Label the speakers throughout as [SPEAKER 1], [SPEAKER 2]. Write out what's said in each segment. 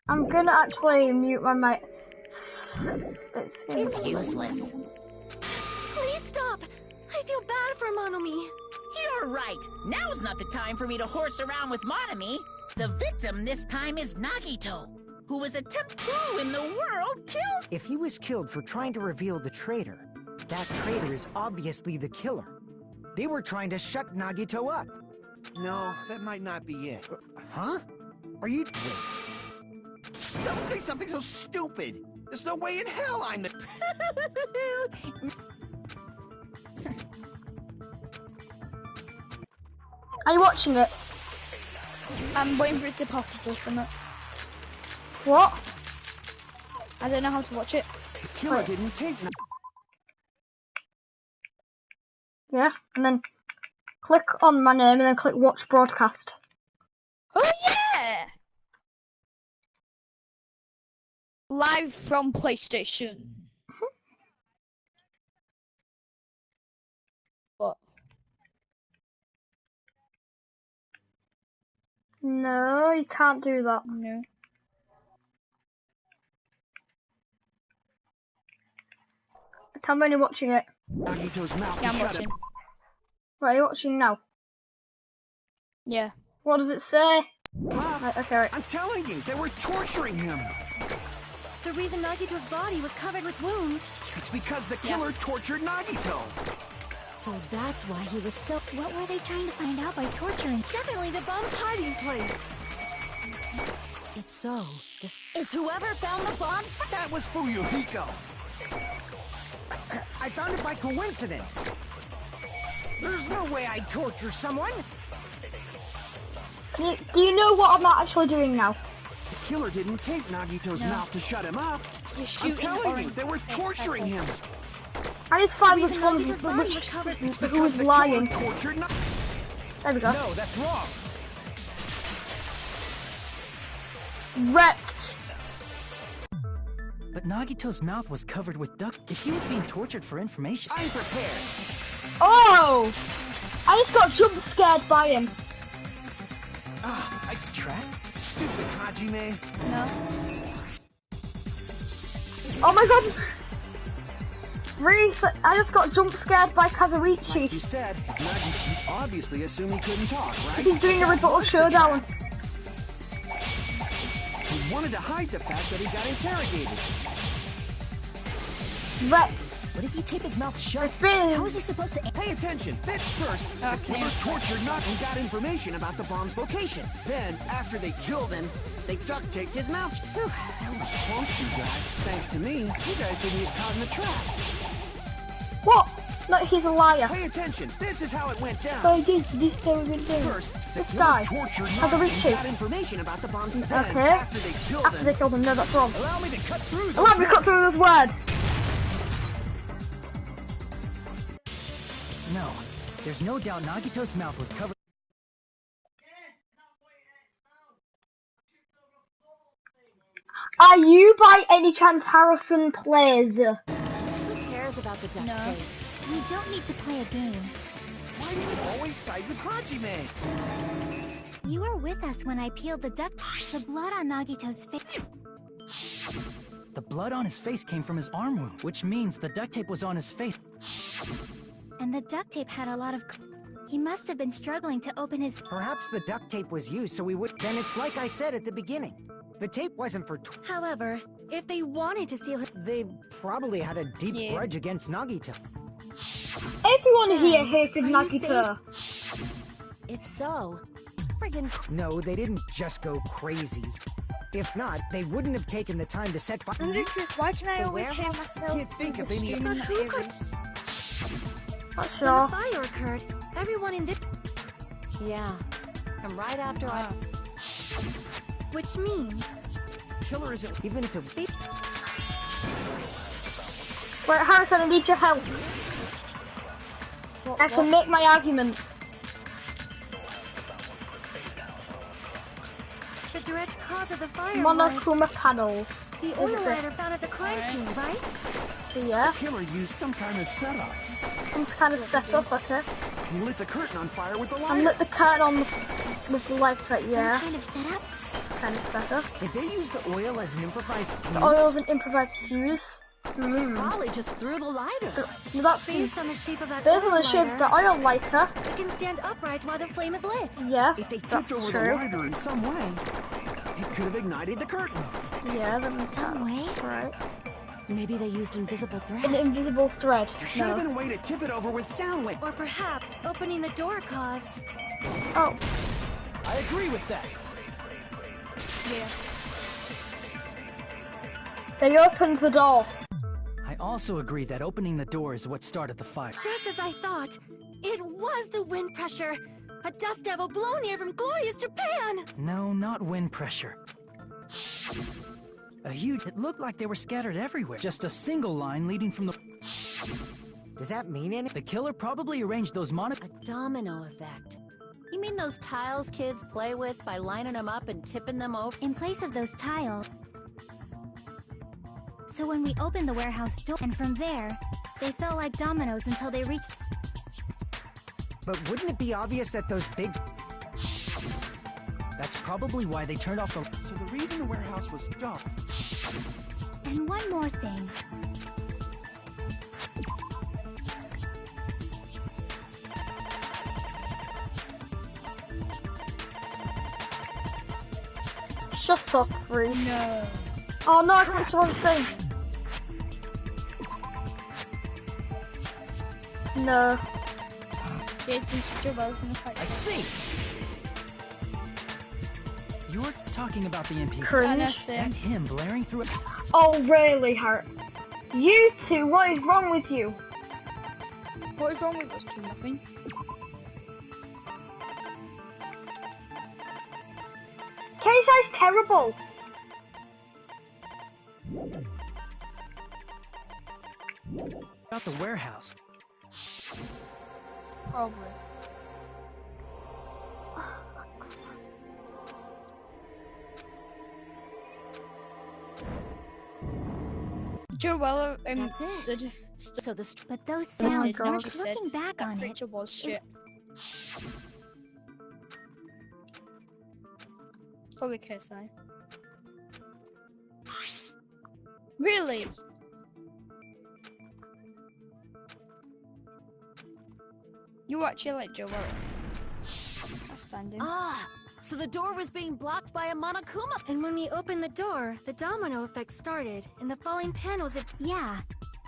[SPEAKER 1] I'm gonna actually mute my mic.
[SPEAKER 2] It's useless.
[SPEAKER 3] Please stop! I feel bad for Monomi.
[SPEAKER 2] You're right. Now's not the time for me to horse around with Monomi. The victim this time is Nagito, who was attempted. Who in the world killed?
[SPEAKER 4] If he was killed for trying to reveal the traitor, that traitor is obviously the killer. They were trying to shut Nagito up.
[SPEAKER 5] No, that might not be it.
[SPEAKER 4] Huh? Are you... Wait.
[SPEAKER 5] Don't say something so stupid! There's no way in hell I'm the...
[SPEAKER 1] Are you watching it?
[SPEAKER 6] I'm waiting for it to pop up or something.
[SPEAKER 1] What?
[SPEAKER 6] I don't know how to watch it.
[SPEAKER 5] The killer didn't take...
[SPEAKER 1] Yeah, and then click on my name and then click watch broadcast.
[SPEAKER 6] Oh yeah! Live from PlayStation. What?
[SPEAKER 1] No, you can't do that.
[SPEAKER 6] No.
[SPEAKER 1] Tell me when you're watching it.
[SPEAKER 5] Nagito's mouth
[SPEAKER 6] Yeah,
[SPEAKER 5] to
[SPEAKER 6] I'm
[SPEAKER 5] shut
[SPEAKER 6] watching.
[SPEAKER 5] him.
[SPEAKER 1] Right, you're watching now.
[SPEAKER 6] Yeah.
[SPEAKER 1] What does it say?
[SPEAKER 5] Ah,
[SPEAKER 1] Right, okay, right.
[SPEAKER 5] I'm telling you, they were torturing him.
[SPEAKER 3] The reason Nagito's body was covered with wounds.
[SPEAKER 5] It's because the killer tortured Nagito.
[SPEAKER 3] So that's why he was so... What were they trying to find out by torturing? Definitely the bomb's hiding place. If so, this... Is whoever found the bomb?
[SPEAKER 5] That was Fuyuhiko.
[SPEAKER 4] I found it by coincidence. There's no way I'd torture someone.
[SPEAKER 1] Do you know what I'm actually doing now?
[SPEAKER 5] The killer didn't take Nagito's
[SPEAKER 6] No.
[SPEAKER 5] mouth to shut him up.
[SPEAKER 6] You're
[SPEAKER 5] I'm
[SPEAKER 6] shooting
[SPEAKER 5] telling you,
[SPEAKER 6] orange.
[SPEAKER 5] they were torturing him.
[SPEAKER 1] I need to find which
[SPEAKER 3] reason
[SPEAKER 1] one's
[SPEAKER 3] Nagito's body was covered-
[SPEAKER 1] who
[SPEAKER 5] Because
[SPEAKER 1] was
[SPEAKER 5] the
[SPEAKER 1] lying.
[SPEAKER 5] killer tortured
[SPEAKER 1] There we go.
[SPEAKER 5] No, that's wrong.
[SPEAKER 1] Wrecked.
[SPEAKER 7] But Nagito's mouth was covered with duct. If he was being tortured for information...
[SPEAKER 5] I'm prepared.
[SPEAKER 1] Oh! I just got jump scared by him.
[SPEAKER 5] Ah, I track. Stupid Hajime.
[SPEAKER 6] No.
[SPEAKER 1] Oh my god! Reese, I just got jump scared by Kazuichi.
[SPEAKER 5] Like you said, Nagito obviously assumed he couldn't talk, right?
[SPEAKER 1] He's doing a rebuttal showdown.
[SPEAKER 5] He wanted to hide the fact that he got interrogated.
[SPEAKER 1] Wrecked.
[SPEAKER 7] But if you tape his mouth shut...
[SPEAKER 3] How is he supposed to...
[SPEAKER 5] Pay attention. First, the killer tortured Nagito and got information about the bomb's location. Then, after they killed him, they duct taped his mouth. Whew, that was close, you guys. Thanks to me, you guys didn't get caught in the trap.
[SPEAKER 1] What? No, he's a liar.
[SPEAKER 5] Pay attention. This is how it went down.
[SPEAKER 1] So this thing we do.
[SPEAKER 5] First, the
[SPEAKER 1] This
[SPEAKER 5] killer
[SPEAKER 1] guy.
[SPEAKER 5] tortured
[SPEAKER 1] Kazuichi.
[SPEAKER 5] Nagito and got information about the bombs. Then,
[SPEAKER 1] Okay.
[SPEAKER 5] after they killed
[SPEAKER 1] After
[SPEAKER 5] him,
[SPEAKER 1] they killed him, no, that's wrong.
[SPEAKER 5] allow me to cut through
[SPEAKER 1] Allow me to cut through those words.
[SPEAKER 7] No. There's no doubt Nagito's mouth was covered...
[SPEAKER 1] Are you by any chance Harrison Plays?
[SPEAKER 3] Who cares about the duct
[SPEAKER 6] No.
[SPEAKER 3] tape? We don't need to play a game.
[SPEAKER 5] Why do you always side with Hajime?
[SPEAKER 3] You were with us when I peeled the duct... The blood on Nagito's face...
[SPEAKER 7] The blood on his face came from his arm wound, which means the duct tape was on his face.
[SPEAKER 3] And the duct tape had a lot of... He must have been struggling to open his...
[SPEAKER 4] Perhaps the duct tape was used so we would... Then it's like I said at the beginning. The tape wasn't for...
[SPEAKER 3] However, if they wanted to seal his...
[SPEAKER 4] They probably had a deep
[SPEAKER 6] Yeah.
[SPEAKER 4] grudge against Nagito.
[SPEAKER 1] Everyone here hated
[SPEAKER 3] Are you
[SPEAKER 1] Nagito.
[SPEAKER 3] If so... Friggin...
[SPEAKER 4] No, they didn't just go crazy. If not, they wouldn't have taken the time to set fire...
[SPEAKER 6] Why can I
[SPEAKER 3] The
[SPEAKER 6] always hear
[SPEAKER 3] warehouse?
[SPEAKER 6] myself?
[SPEAKER 5] Can't think of any...
[SPEAKER 6] streaming
[SPEAKER 3] But who could-
[SPEAKER 6] areas?
[SPEAKER 1] Not
[SPEAKER 3] When
[SPEAKER 1] sure.
[SPEAKER 3] the fire occurred, everyone in this... Yeah. And right after I... Which means...
[SPEAKER 5] Killer isn't...
[SPEAKER 4] Even if it...
[SPEAKER 1] Wait, Harrison, I need your help. I can make my argument.
[SPEAKER 3] The direct cause of the fire was...
[SPEAKER 1] Monokuma panels.
[SPEAKER 3] The oil ladder found at the crime scene, right?
[SPEAKER 1] So yeah,
[SPEAKER 5] Killer used some kind of setup.
[SPEAKER 1] some kind of setup, okay.
[SPEAKER 5] He lit the curtain on fire with the
[SPEAKER 1] And
[SPEAKER 5] lighter.
[SPEAKER 1] lit the curtain on with the light right, yeah.
[SPEAKER 3] Some kind of setup?
[SPEAKER 1] kind of setup.
[SPEAKER 4] Did they use the oil as an improvised fuse?
[SPEAKER 1] The oil's an improvised fuse.
[SPEAKER 3] Probably just threw the lighter.
[SPEAKER 1] No, that's
[SPEAKER 3] Based on the shape of that
[SPEAKER 1] based on
[SPEAKER 3] oil
[SPEAKER 1] the shape of the
[SPEAKER 3] lighter,
[SPEAKER 1] oil lighter.
[SPEAKER 3] it can stand upright while the flame is lit.
[SPEAKER 1] Yes,
[SPEAKER 5] If they
[SPEAKER 1] that's
[SPEAKER 5] tipped over the
[SPEAKER 1] true.
[SPEAKER 5] lighter in some way, it could have ignited the curtain.
[SPEAKER 1] Yeah, that's
[SPEAKER 3] Some way?
[SPEAKER 1] right.
[SPEAKER 3] Maybe they used invisible
[SPEAKER 1] An
[SPEAKER 3] thread.
[SPEAKER 1] invisible thread.
[SPEAKER 5] There should have
[SPEAKER 1] No.
[SPEAKER 5] been a way to tip it over with sound waves.
[SPEAKER 3] Or perhaps opening the door caused.
[SPEAKER 1] Oh,
[SPEAKER 7] I agree with that.
[SPEAKER 6] Yeah.
[SPEAKER 1] they opened the door.
[SPEAKER 7] I also agree that opening the door is what started the fire.
[SPEAKER 3] Just as I thought, it was the wind pressure. A dust devil blown here from glorious Japan.
[SPEAKER 7] No, not wind pressure. A huge... It looked like they were scattered everywhere. Just a single line leading from the...
[SPEAKER 4] Does that mean anything?
[SPEAKER 7] The killer probably arranged those
[SPEAKER 8] A domino effect. You mean those tiles kids play with by lining them up and tipping them over?
[SPEAKER 3] In place of those tiles. So when we opened the warehouse door, and from there, they fell like dominoes until they reached.
[SPEAKER 4] But wouldn't it be obvious that those big...
[SPEAKER 7] That's probably why they turned off the...
[SPEAKER 5] So the reason the warehouse was dark.
[SPEAKER 3] And one more thing.
[SPEAKER 1] Shut up, Reese.
[SPEAKER 6] No.
[SPEAKER 1] Oh no, I clicked the wrong thing. No.
[SPEAKER 6] Jason's Jabba's gonna fight.
[SPEAKER 7] I see! You're talking about the MP.
[SPEAKER 1] Cringe.
[SPEAKER 7] And him blaring through it.
[SPEAKER 1] Oh really, Hart? You two, what is wrong with you?
[SPEAKER 6] What is wrong with us two? Nothing.
[SPEAKER 1] KSI's terrible.
[SPEAKER 7] About the warehouse.
[SPEAKER 6] Probably. Joella
[SPEAKER 3] That's it.
[SPEAKER 6] stood
[SPEAKER 8] So the
[SPEAKER 3] But those
[SPEAKER 6] Yes,
[SPEAKER 3] sounds,
[SPEAKER 6] did not
[SPEAKER 3] aren't
[SPEAKER 6] you said
[SPEAKER 3] looking back
[SPEAKER 6] that
[SPEAKER 3] on it.
[SPEAKER 6] creature was shit. Probably KSI. Really? You actually like Joella? Outstanding.
[SPEAKER 8] Ah, so the door was being blocked by a Monokuma.
[SPEAKER 3] And when we opened the door, the domino effect started, and the falling panels that. Yeah.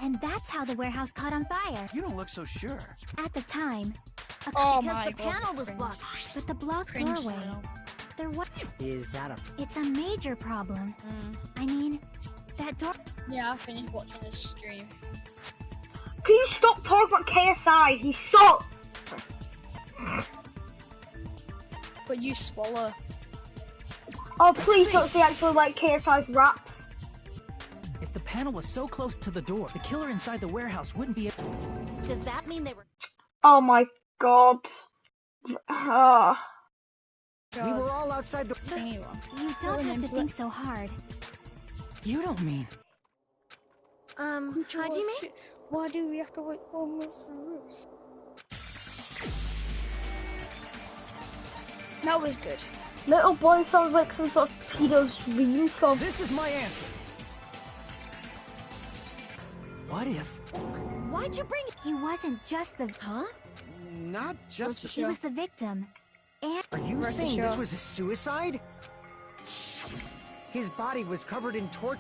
[SPEAKER 3] And that's how the warehouse caught on fire.
[SPEAKER 5] You don't look so sure.
[SPEAKER 3] At the time.
[SPEAKER 6] Oh
[SPEAKER 8] because
[SPEAKER 6] my
[SPEAKER 8] the
[SPEAKER 6] god.
[SPEAKER 8] panel was
[SPEAKER 6] cringe.
[SPEAKER 8] blocked.
[SPEAKER 3] But the blocked
[SPEAKER 6] Cringe
[SPEAKER 3] doorway.
[SPEAKER 6] now.
[SPEAKER 3] There was.
[SPEAKER 4] Is that a...
[SPEAKER 3] It's a major problem.
[SPEAKER 6] Mm.
[SPEAKER 3] I mean, that door.
[SPEAKER 6] Yeah, I finished watching this stream.
[SPEAKER 1] Can you stop talking about KSI? He sucks.
[SPEAKER 6] But you swallow.
[SPEAKER 1] Oh please don't say actually like KSI's raps.
[SPEAKER 7] If the panel was so close to the door, the killer inside the warehouse wouldn't be...
[SPEAKER 8] Does that mean they were...
[SPEAKER 1] Oh my god. Ah.
[SPEAKER 4] We were all outside the...
[SPEAKER 6] Thingy one.
[SPEAKER 3] You don't
[SPEAKER 6] Going
[SPEAKER 3] have to
[SPEAKER 6] into
[SPEAKER 3] think
[SPEAKER 6] it.
[SPEAKER 3] so hard.
[SPEAKER 7] You don't mean...
[SPEAKER 3] Hajime?
[SPEAKER 6] Why do we have to wait for Mr. Ruth? That was good.
[SPEAKER 1] Little boy sounds like some sort of pedo's dream song.
[SPEAKER 7] This is my answer. What if...
[SPEAKER 3] Why'd you bring? He wasn't just the. Huh?
[SPEAKER 5] Not just...
[SPEAKER 3] He was the victim. And.
[SPEAKER 4] Are you
[SPEAKER 6] Rest
[SPEAKER 4] saying
[SPEAKER 6] assured.
[SPEAKER 4] this was a suicide? His body was covered in torch...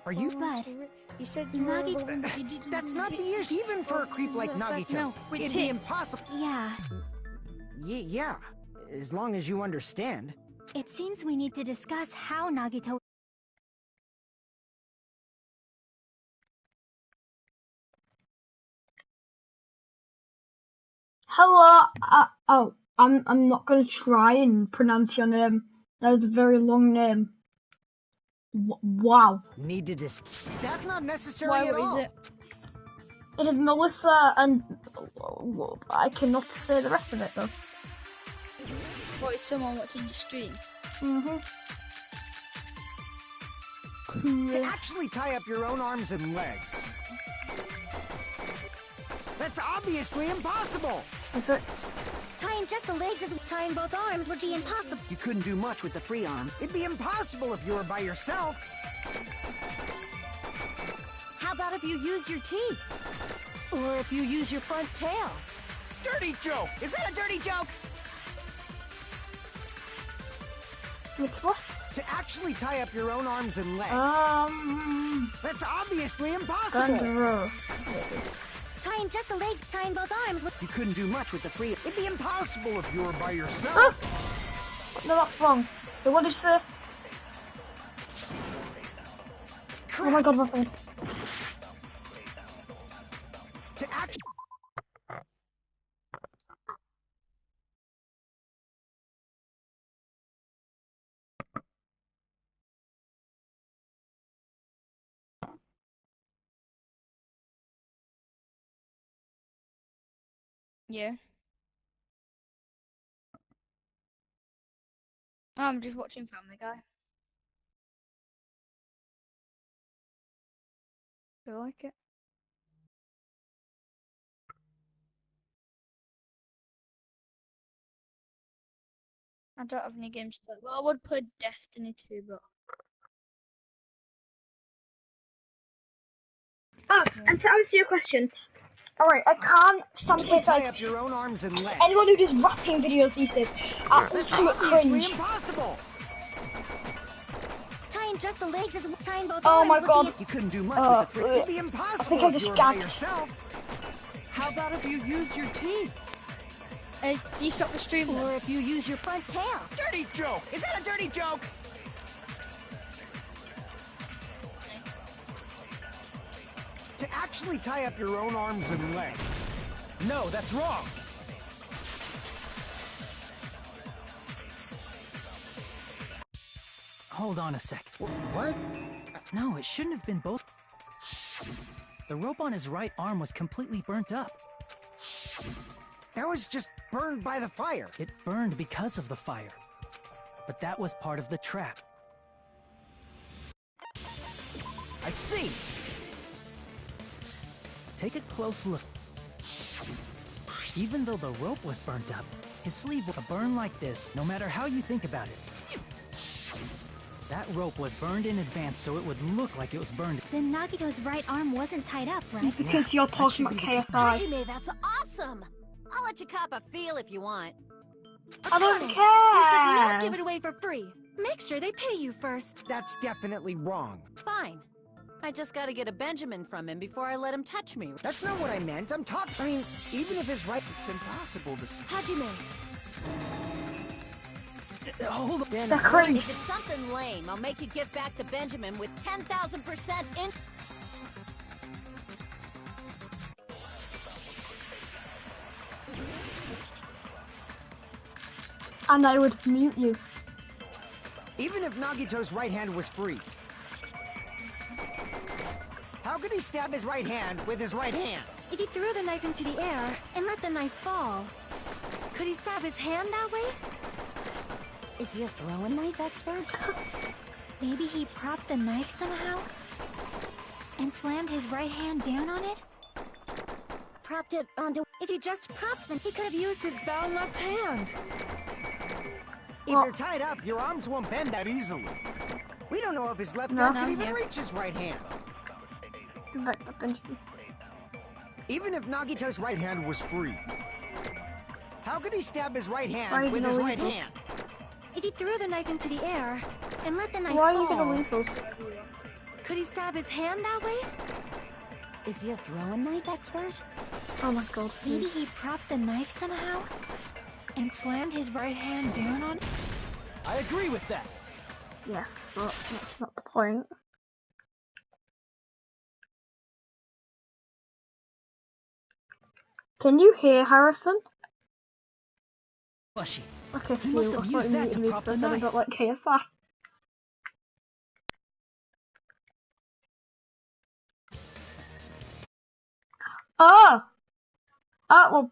[SPEAKER 4] Are you-
[SPEAKER 3] But
[SPEAKER 6] you said
[SPEAKER 3] Nagi-
[SPEAKER 4] That's not the issue. Even for a creep like Nagito,
[SPEAKER 6] No, with
[SPEAKER 4] it'd be
[SPEAKER 6] tits.
[SPEAKER 4] impossible.
[SPEAKER 3] yeah,
[SPEAKER 4] Yeah, as long as you understand.
[SPEAKER 3] it seems we need to discuss how Nagito.
[SPEAKER 1] Hello. I'm not gonna try and pronounce your name. That is a very long name. Wow.
[SPEAKER 4] Need to That's not necessary
[SPEAKER 6] Why
[SPEAKER 4] at
[SPEAKER 6] is
[SPEAKER 4] all.
[SPEAKER 6] it?
[SPEAKER 1] It is Melissa, and I cannot say the rest of it though.
[SPEAKER 6] What is someone watching your stream?
[SPEAKER 4] To actually tie up your own arms and legs. That's obviously impossible.
[SPEAKER 1] Is it?
[SPEAKER 3] Tying Tying just the legs is tying both arms would be impossible.
[SPEAKER 5] You couldn't do much with the free arm.
[SPEAKER 4] It'd be impossible if you were by yourself.
[SPEAKER 8] How about if you use your teeth? Or if you use your front tail?
[SPEAKER 5] Dirty joke! Is that a dirty joke?
[SPEAKER 1] Which what?
[SPEAKER 4] To actually tie up your own arms and legs. That's obviously impossible.
[SPEAKER 1] Gandro.
[SPEAKER 3] Tying just the legs, tying both arms would...
[SPEAKER 5] You couldn't do much with the free...
[SPEAKER 4] It'd be impossible if you were by yourself.
[SPEAKER 1] Ah! No, that's wrong. So what did you say? Oh my god, my phone.
[SPEAKER 4] To actually...
[SPEAKER 6] Yeah. I'm just watching Family Guy. I like it. I don't have any games to play. Well, I would play Destiny 2, but...
[SPEAKER 1] Oh, and to answer your question, alright, I can't stand
[SPEAKER 4] Tie
[SPEAKER 1] here like
[SPEAKER 4] up your own arms and legs.
[SPEAKER 1] anyone who does rapping videos these days.
[SPEAKER 4] That's
[SPEAKER 1] Absolute
[SPEAKER 4] obviously
[SPEAKER 1] cringe.
[SPEAKER 4] impossible.
[SPEAKER 3] Tying just the legs is tying both
[SPEAKER 1] Oh
[SPEAKER 3] arms
[SPEAKER 1] my
[SPEAKER 3] would
[SPEAKER 1] god.
[SPEAKER 3] be...
[SPEAKER 5] You couldn't do much with the free...
[SPEAKER 4] It'd be
[SPEAKER 1] I think
[SPEAKER 4] impossible
[SPEAKER 1] I
[SPEAKER 4] if
[SPEAKER 1] just
[SPEAKER 4] you were by
[SPEAKER 1] gagged.
[SPEAKER 4] yourself.
[SPEAKER 5] How about if you use your teeth?
[SPEAKER 6] You stop the stream then.
[SPEAKER 8] Or if you use your front tail?
[SPEAKER 5] Dirty joke! Is that a dirty joke?
[SPEAKER 4] To actually tie up your own arms and legs.
[SPEAKER 7] No, that's wrong. Hold on a sec.
[SPEAKER 4] What?
[SPEAKER 7] No, it shouldn't have been both. The rope on his right arm was completely burnt up.
[SPEAKER 4] That was just burned by the fire.
[SPEAKER 7] It burned because of the fire. But that was part of the trap.
[SPEAKER 4] I see.
[SPEAKER 7] Take a close look. Even though the rope was burnt up, his sleeve will burn like this, no matter how you think about it. That rope was burned in advance so it would look like it was burned.
[SPEAKER 3] Then Nagito's right arm wasn't tied up, right?
[SPEAKER 1] Because you're talking about KSI.
[SPEAKER 8] Hajime, that's awesome! I'll let you cop a feel if you want.
[SPEAKER 1] I don't
[SPEAKER 3] You should not
[SPEAKER 1] care.
[SPEAKER 3] give it away for free. Make sure they pay you first.
[SPEAKER 4] That's definitely wrong.
[SPEAKER 8] Fine. I just gotta get a Benjamin from him before I let him touch me.
[SPEAKER 4] That's not what I meant. I'm talking... I mean, even if his right...
[SPEAKER 5] It's impossible to...
[SPEAKER 8] Hajime,
[SPEAKER 7] Hold on.
[SPEAKER 1] They're cringe.
[SPEAKER 8] if it's something lame, I'll make you give back the Benjamin with 10,000% in...
[SPEAKER 1] And I would mute you.
[SPEAKER 4] Even if Nagito's right hand was free. How could he stab his right hand with his right hand?
[SPEAKER 3] If he threw the knife into the air and let the knife fall, could he stab his hand that way? Is he a throwing knife expert? Maybe he propped the knife somehow and slammed his right hand down on it? Propped it onto... If he just propped them, he could have used his bound left hand.
[SPEAKER 4] If you're tied up, your arms won't bend that easily. We don't know if his left hand can even reach his right hand. Even if Nagito's right hand was free. How could he stab his right hand with his right hand?
[SPEAKER 3] If he threw the knife into the air and let the knife
[SPEAKER 1] Why are
[SPEAKER 3] fall,
[SPEAKER 1] you gonna leave us?
[SPEAKER 3] could he stab his hand that way? Is he a throwing knife expert?
[SPEAKER 1] Oh my god.
[SPEAKER 3] Maybe he propped the knife somehow and slammed his right hand down on it?
[SPEAKER 7] I agree with that.
[SPEAKER 1] Yes, but that's not the point. Can you hear Harrison?
[SPEAKER 7] Bushy.
[SPEAKER 1] Okay,
[SPEAKER 7] He must have used that to prop the knife.
[SPEAKER 1] Not like KSI. Oh! Oh, well,